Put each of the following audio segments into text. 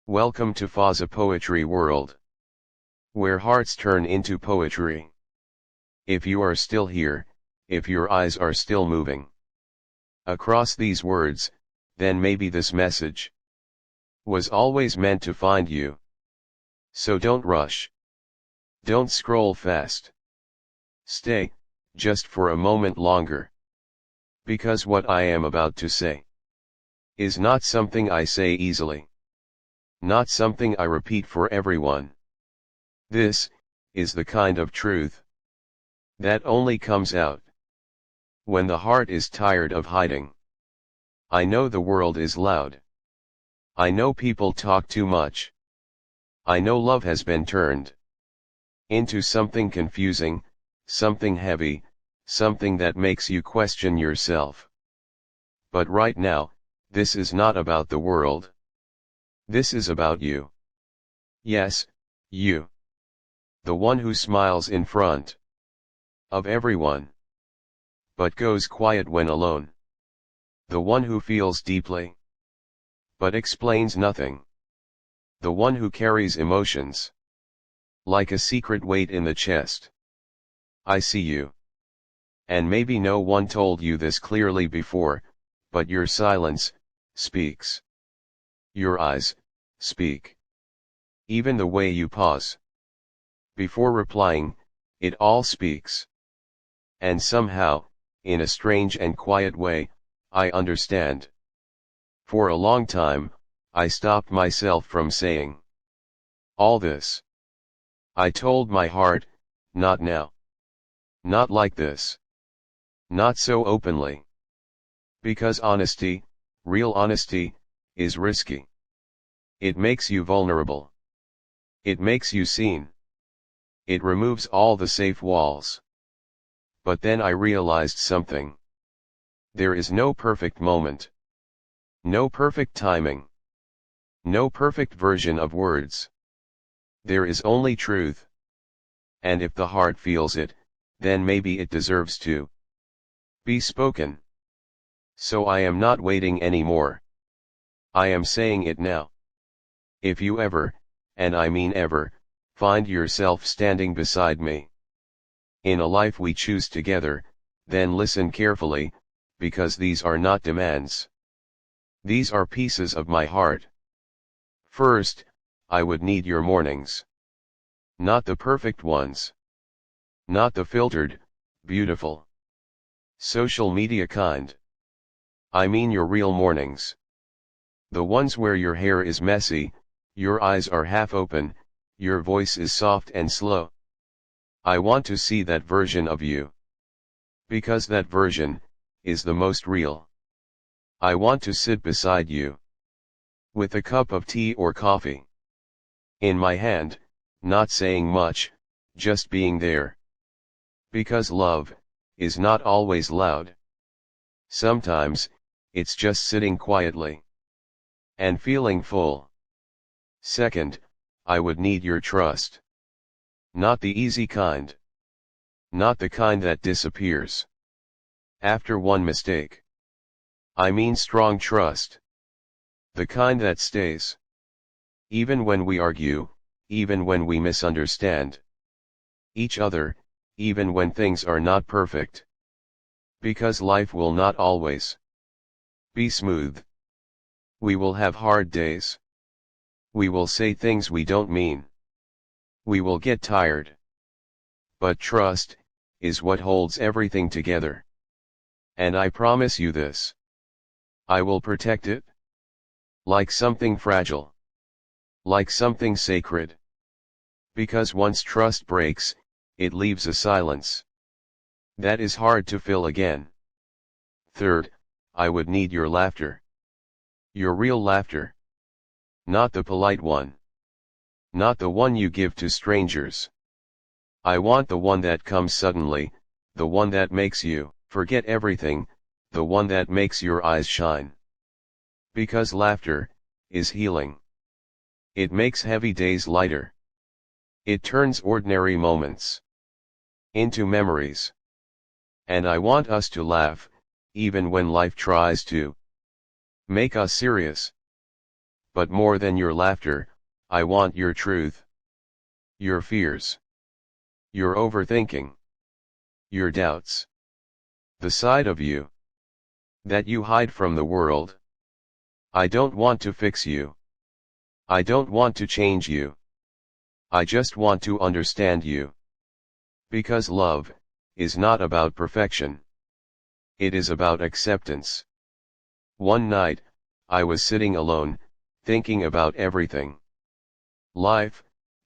Welcome to Fazza Poetry World, where hearts turn into poetry. If you are still here, if your eyes are still moving across these words, then maybe this message was always meant to find you. So don't rush. Don't scroll fast. Stay, just for a moment longer. Because what I am about to say is not something I say easily. Not something I repeat for everyone. This is the kind of truth that only comes out when the heart is tired of hiding. I know the world is loud. I know people talk too much. I know love has been turned into something confusing, something heavy, something that makes you question yourself. But right now, this is not about the world. This is about you. Yes, you. The one who smiles in front of everyone, but goes quiet when alone. The one who feels deeply, but explains nothing. The one who carries emotions like a secret weight in the chest. I see you. And maybe no one told you this clearly before, but your silence speaks. Your eyes speak. Even the way you pause before replying, it all speaks. And somehow, in a strange and quiet way, I understand. For a long time, I stopped myself from saying all this. I told my heart, not now. Not like this. Not so openly. Because honesty, real honesty, is risky. It makes you vulnerable. It makes you seen. It removes all the safe walls. But then I realized something. There is no perfect moment. No perfect timing. No perfect version of words. There is only truth. And if the heart feels it, then maybe it deserves to be spoken. So I am not waiting anymore. I am saying it now. If you ever, and I mean ever, find yourself standing beside me in a life we choose together, then listen carefully, because these are not demands. These are pieces of my heart. First, I would need your mornings. Not the perfect ones. Not the filtered, beautiful, social media kind. I mean your real mornings. The ones where your hair is messy, your eyes are half open, your voice is soft and slow. I want to see that version of you. Because that version is the most real. I want to sit beside you with a cup of tea or coffee in my hand, not saying much, just being there. Because love is not always loud. Sometimes it's just sitting quietly and feeling full. Second, I would need your trust. Not the easy kind. Not the kind that disappears after one mistake. I mean strong trust. The kind that stays. Even when we argue, even when we misunderstand each other, even when things are not perfect. Because life will not always be smooth. We will have hard days. We will say things we don't mean. We will get tired. But trust is what holds everything together. And I promise you this. I will protect it. Like something fragile. Like something sacred. Because once trust breaks, it leaves a silence that is hard to fill again. Third, I would need your laughter. Your real laughter. Not the polite one. Not the one you give to strangers. I want the one that comes suddenly, the one that makes you forget everything, the one that makes your eyes shine. Because laughter is healing. It makes heavy days lighter. It turns ordinary moments into memories. And I want us to laugh, even when life tries to make us serious. But more than your laughter, I want your truth. Your fears. Your overthinking. Your doubts. The side of you that you hide from the world. I don't want to fix you. I don't want to change you. I just want to understand you. Because love is not about perfection. It is about acceptance. One night, I was sitting alone, thinking about everything. Life,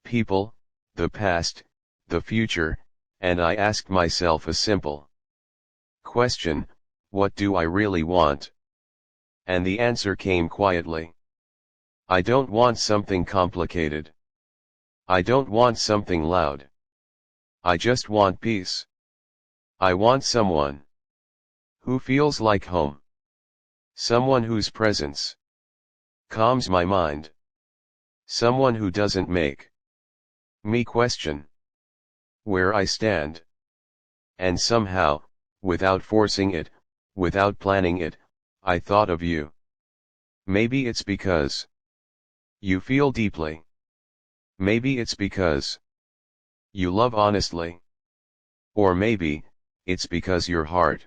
people, the past, the future, and I asked myself a simple question: what do I really want? And the answer came quietly. I don't want something complicated. I don't want something loud. I just want peace. I want someone who feels like home. Someone whose presence calms my mind. Someone who doesn't make me question where I stand. And somehow, without forcing it, without planning it, I thought of you. Maybe it's because you feel deeply. Maybe it's because you love honestly. Or maybe it's because your heart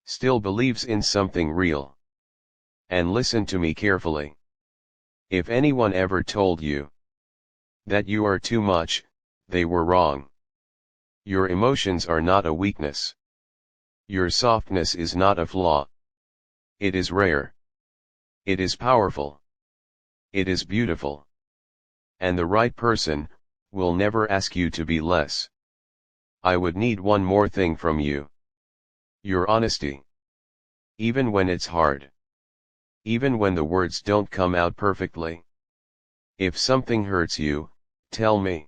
still believes in something real. And listen to me carefully. If anyone ever told you that you are too much, they were wrong. Your emotions are not a weakness. Your softness is not a flaw. It is rare. It is powerful. It is beautiful. And the right person will never ask you to be less. I would need one more thing from you. Your honesty. Even when it's hard. Even when the words don't come out perfectly. If something hurts you, tell me.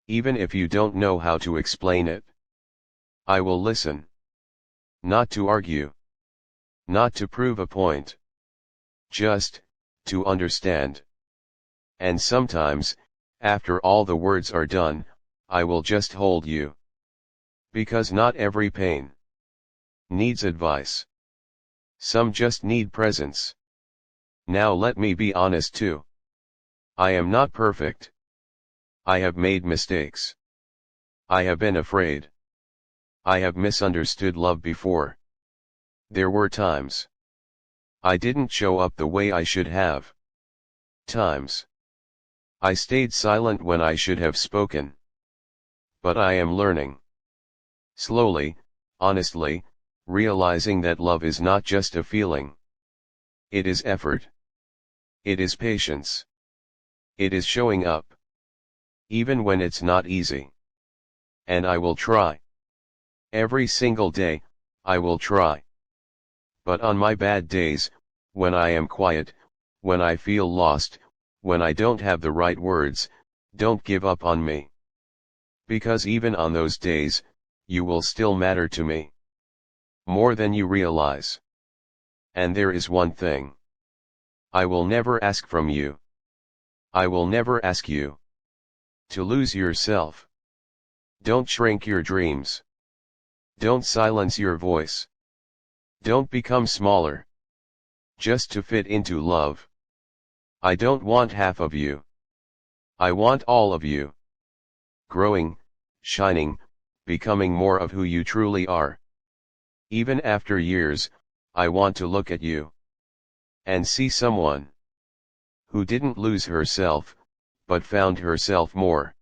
Even if you don't know how to explain it. I will listen. Not to argue. Not to prove a point. Just to understand. And sometimes, after all the words are done, I will just hold you. Because not every pain needs advice. Some just need presence. Now let me be honest too. I am not perfect. I have made mistakes. I have been afraid. I have misunderstood love before. There were times I didn't show up the way I should have. Times I stayed silent when I should have spoken. But I am learning. Slowly, honestly, realizing that love is not just a feeling. It is effort. It is patience. It is showing up. Even when it's not easy. And I will try. Every single day, I will try. But on my bad days, when I am quiet, when I feel lost, when I don't have the right words, don't give up on me. Because even on those days, you will still matter to me. More than you realize. And there is one thing I will never ask from you. I will never ask you to lose yourself. Don't shrink your dreams. Don't silence your voice. Don't become smaller. Just to fit into love. I don't want half of you. I want all of you. Growing, shining, becoming more of who you truly are. Even after years, I want to look at you and see someone who didn't lose herself, but found herself more.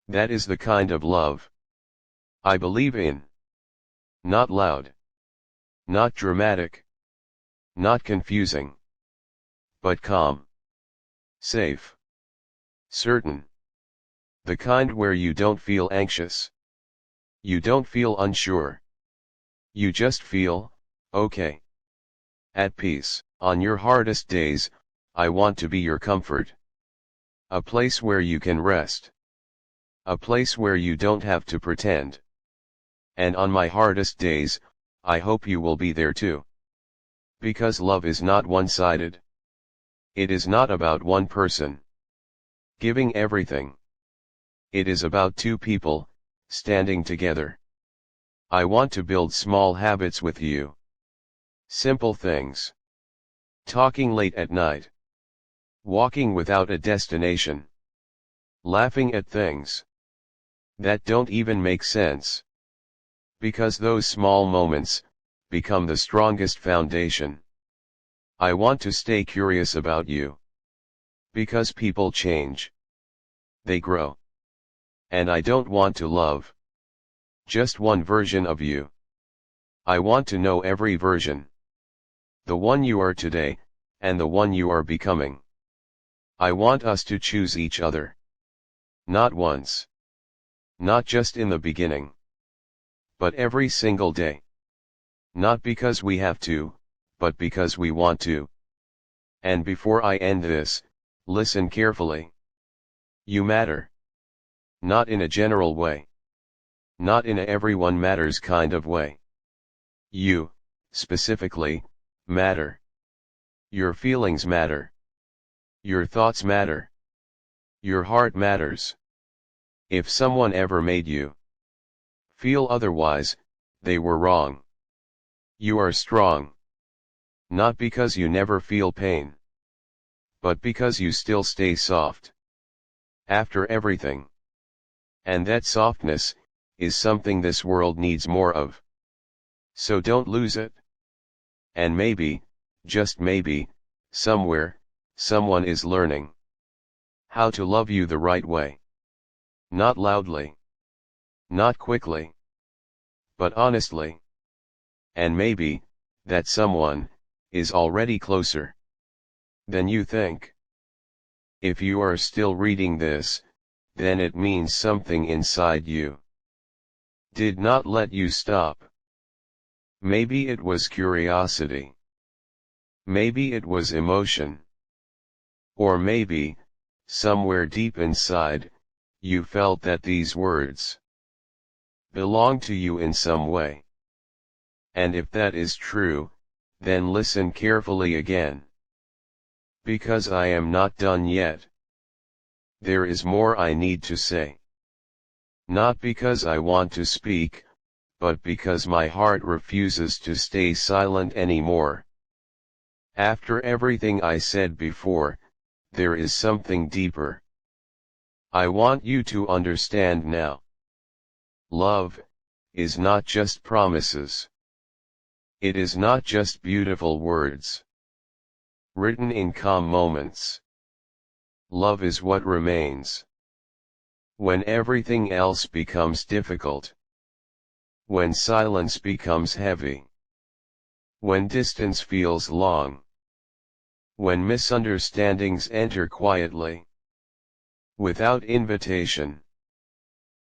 That is the kind of love I believe in. Not loud. Not dramatic. Not confusing. But calm. Safe. Certain. The kind where you don't feel anxious. You don't feel unsure. You just feel okay. At peace. On your hardest days, I want to be your comfort. A place where you can rest. A place where you don't have to pretend. And on my hardest days, I hope you will be there too. Because love is not one-sided. It is not about one person giving everything. It is about two people standing together. I want to build small habits with you. Simple things. Talking late at night. walking without a destination, laughing at things that don't even make sense. Because those small moments become the strongest foundation. I want to stay curious about you. Because people change. They grow. And I don't want to love just one version of you. I want to know every version. The one you are today, and the one you are becoming. I want us to choose each other. Not once. Not just in the beginning. But every single day. Not because we have to, but because we want to. And before I end this, listen carefully. You matter. Not in a general way. Not in a everyone matters kind of way. You, specifically, matter. Your feelings matter. Your thoughts matter. Your heart matters. If someone ever made you feel otherwise, they were wrong. You are strong. Not because you never feel pain, but because you still stay soft after everything. And that softness is something this world needs more of. So don't lose it. And maybe, just maybe, somewhere, someone is learning how to love you the right way. Not loudly. Not quickly. But honestly. And maybe, that someone is already closer than you think. If you are still reading this, then it means something inside you did not let you stop. Maybe it was curiosity. Maybe it was emotion. Or maybe, somewhere deep inside, you felt that these words belong to you in some way. And if that is true, then listen carefully again. Because I am not done yet. There is more I need to say. Not because I want to speak, but because my heart refuses to stay silent anymore. After everything I said before, there is something deeper. I want you to understand now. Love is not just promises. It is not just beautiful words written in calm moments. Love is what remains when everything else becomes difficult. When silence becomes heavy. When distance feels long. When misunderstandings enter quietly, without invitation.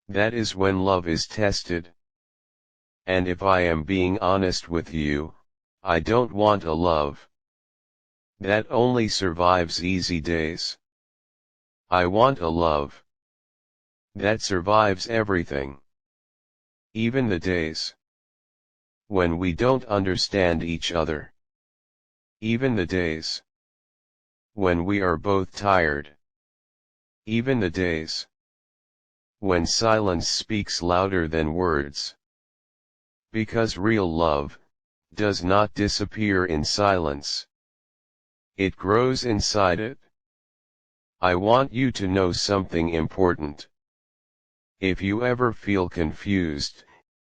That is when love is tested. And if I am being honest with you, I don't want a love that only survives easy days. I want a love that survives everything. Even the days when we don't understand each other. Even the days when we are both tired. Even the days when silence speaks louder than words. Because real love does not disappear in silence. It grows inside it. I want you to know something important. If you ever feel confused,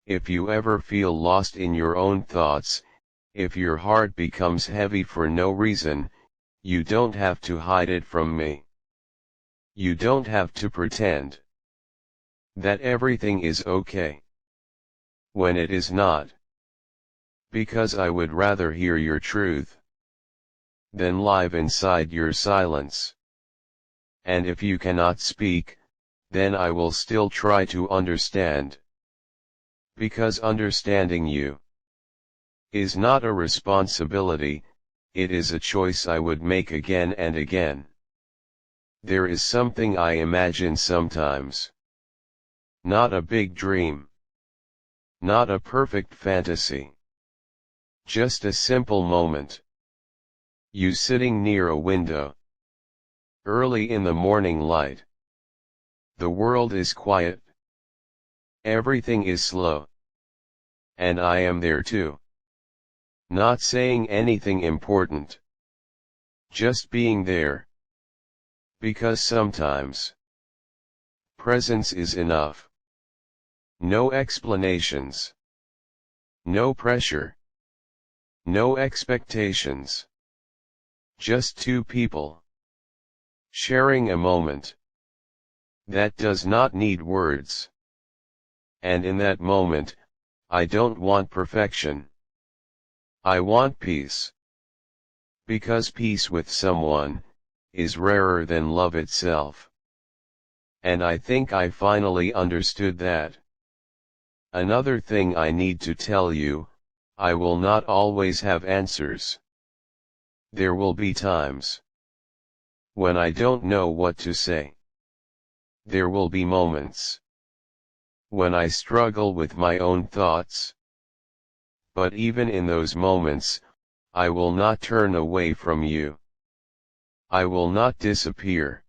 if you ever feel lost in your own thoughts, if your heart becomes heavy for no reason, you don't have to hide it from me. You don't have to pretend that everything is okay when it is not. Because I would rather hear your truth than live inside your silence. And if you cannot speak, then I will still try to understand. Because understanding you is not a responsibility, it is a choice I would make again and again. There is something I imagine sometimes. Not a big dream. Not a perfect fantasy. Just a simple moment. You sitting near a window. Early in the morning light. The world is quiet. Everything is slow. And I am there too. Not saying anything important. Just being there. Because sometimes presence is enough. No explanations. No pressure. No expectations. Just two people sharing a moment that does not need words. And in that moment, I don't want perfection. I want peace. Because peace with someone is rarer than love itself. And I think I finally understood that. Another thing I need to tell you, I will not always have answers. There will be times when I don't know what to say. There will be moments when I struggle with my own thoughts. But even in those moments, I will not turn away from you. I will not disappear.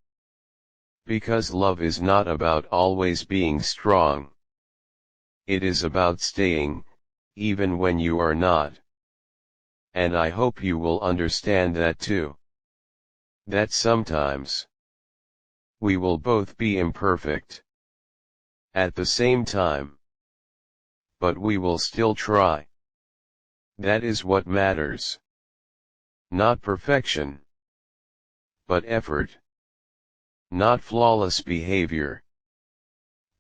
Because love is not about always being strong. It is about staying, even when you are not. And I hope you will understand that too. That sometimes we will both be imperfect at the same time. But we will still try. That is what matters. Not perfection, but effort. Not flawless behavior,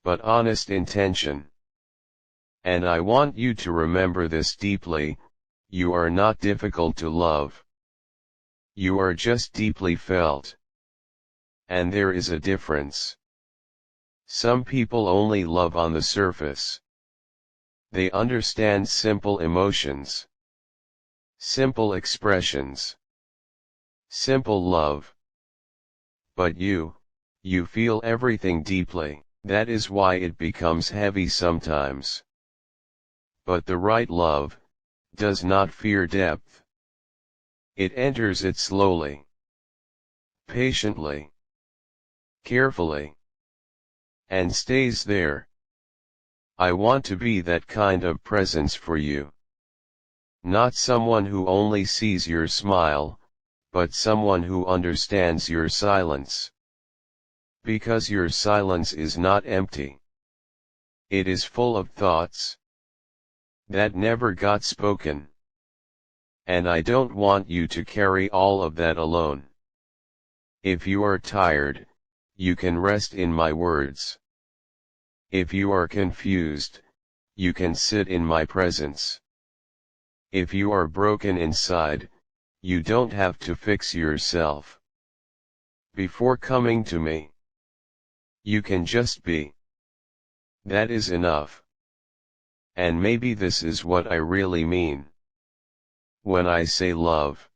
but honest intention. And I want you to remember this deeply: you are not difficult to love. You are just deeply felt. And there is a difference. Some people only love on the surface. They understand simple emotions, simple expressions, simple love. But you feel everything deeply. That is why it becomes heavy sometimes. But the right love does not fear depth. It enters it slowly, patiently, carefully, and stays there. I want to be that kind of presence for you. Not someone who only sees your smile, but someone who understands your silence. Because your silence is not empty. It is full of thoughts that never got spoken. And I don't want you to carry all of that alone. If you are tired, you can rest in my words. If you are confused, you can sit in my presence. If you are broken inside, you don't have to fix yourself before coming to me. You can just be. That is enough. And maybe this is what I really mean when I say love.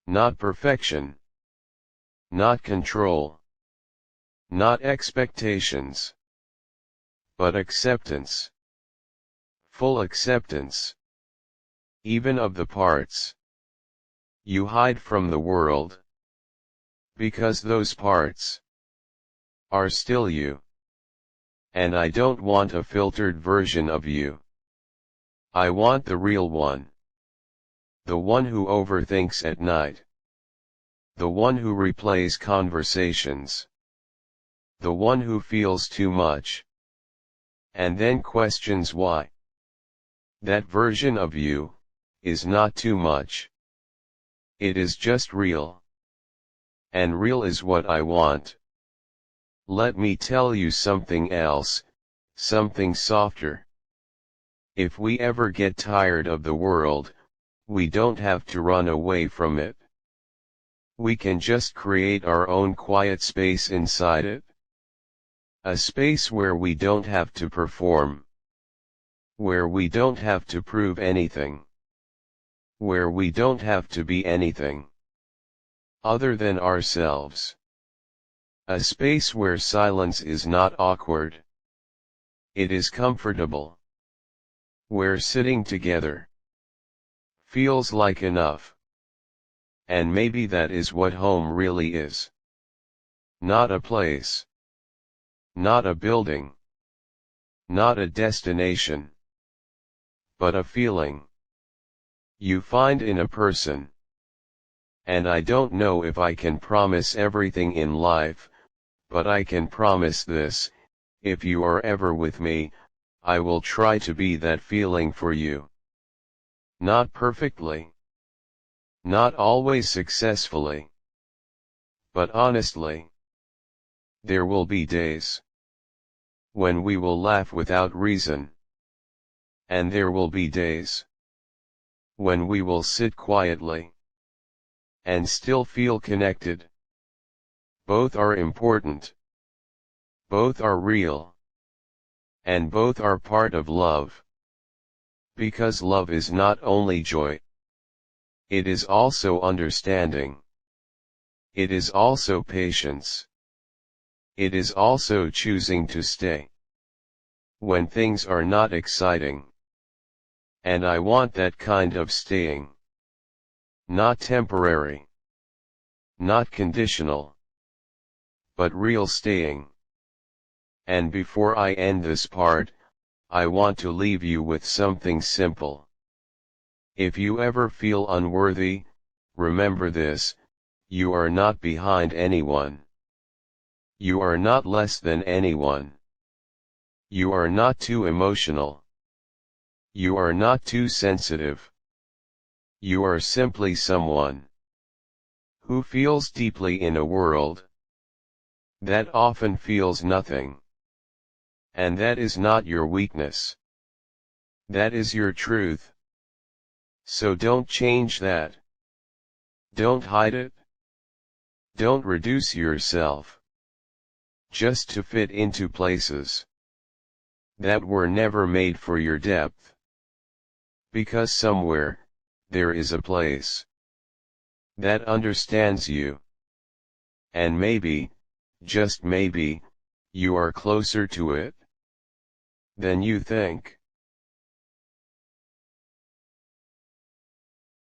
Not perfection. Not control. Not expectations. But acceptance. Full acceptance. Even of the parts you hide from the world. Because those parts are still you. And I don't want a filtered version of you. I want the real one. The one who overthinks at night. The one who replays conversations. The one who feels too much and then questions why. That version of you is not too much. It is just real. And real is what I want. Let me tell you something else, something softer. If we ever get tired of the world, we don't have to run away from it. We can just create our own quiet space inside it. A space where we don't have to perform. Where we don't have to prove anything. Where we don't have to be anything other than ourselves. A space where silence is not awkward. It is comfortable. Where sitting together feels like enough. And maybe that is what home really is. Not a place. Not a building. Not a destination. But a feeling you find in a person. And I don't know if I can promise everything in life, but I can promise this: if you are ever with me, I will try to be that feeling for you. Not perfectly. Not always successfully. But honestly. There will be days when we will laugh without reason. And there will be days when we will sit quietly and still feel connected. Both are important. Both are real. And both are part of love. Because love is not only joy. It is also understanding. It is also patience. It is also choosing to stay when things are not exciting. And I want that kind of staying. Not temporary. Not conditional. But real staying. And before I end this part, I want to leave you with something simple. If you ever feel unworthy, remember this: you are not behind anyone. You are not less than anyone. You are not too emotional. You are not too sensitive. You are simply someone who feels deeply in a world that often feels nothing. And that is not your weakness. That is your truth. So don't change that. Don't hide it. Don't reduce yourself just to fit into places that were never made for your depth. Because somewhere, there is a place that understands you. And maybe, just maybe, you are closer to it than you think.